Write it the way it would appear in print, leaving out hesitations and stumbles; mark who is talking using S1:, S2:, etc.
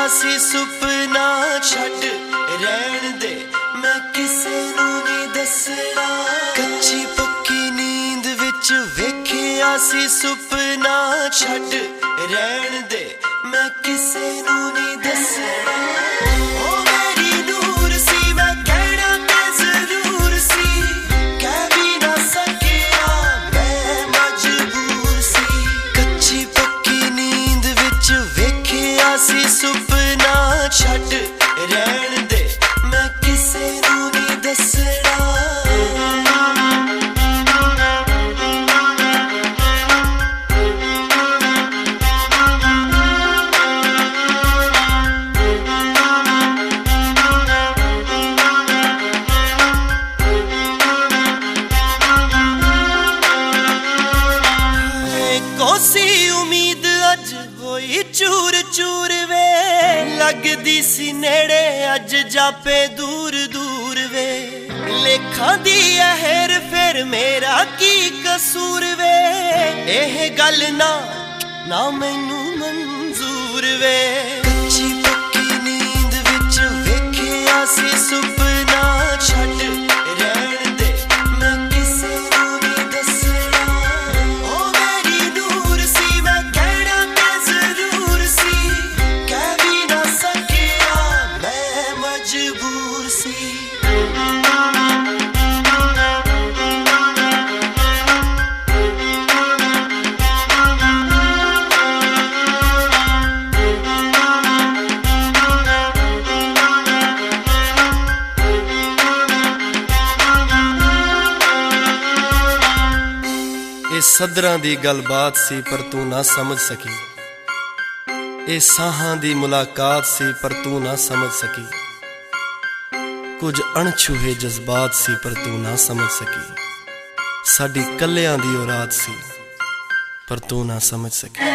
S1: सी सुपना छड्ड रहन दे मैं किसे नू नहीं दसना। कच्ची पक्की नींद विच वेखिया सी सुपना छड्ड रहन दे मैं किसे नू नहीं दसना। ओ मेरी नूर सी मैं कहना ते जरूर सी कह भी ना सकिया मैं मजबूर सी। कच्ची पक्की नींद विच वेखिया सी सुपना छड्ड रहन दे मैं किसे नू नहीं दसना। कोसी उम्मीद अज होई चूर चूर वे लगदी सी नेड़े अज जापे दूर दूर वे। लेखा दी हेर फेर मेरा की कसूर वे एह गल ना मैनू मंजूर वे। कच्ची पक्की नींद विच वेखिया सी सुपना छड्ड रहन दे मैं किसे नू नहीं दसना। ओ मेरी नूर सी मैं कहना ते जरूर सी कह भी ना सकिया मैं मजबूर सी। ਇਹ ਸਦਰਾਂ ਦੀ ਗੱਲਬਾਤ ਸੀ ਪਰ ਤੂੰ ਨਾ ਸਮਝ ਸਕੀ। ਇਹ ਸਾਹਾਂ ਦੀ ਮੁਲਾਕਾਤ ਸੀ ਪਰ ਤੂੰ ਨਾ ਸਮਝ ਸਕੀ। ਕੁਝ ਅਣਛੂਹੇ ਜਜ਼ਬਾਤ ਸੀ ਪਰ ਤੂੰ ਨਾ ਸਮਝ ਸਕੀ। ਸਾਡੀ ਕੱਲਿਆਂ ਦੀ ਉਹ ਰਾਤ ਸੀ ਪਰ ਤੂੰ ਨਾ ਸਮਝ ਸਕੀ।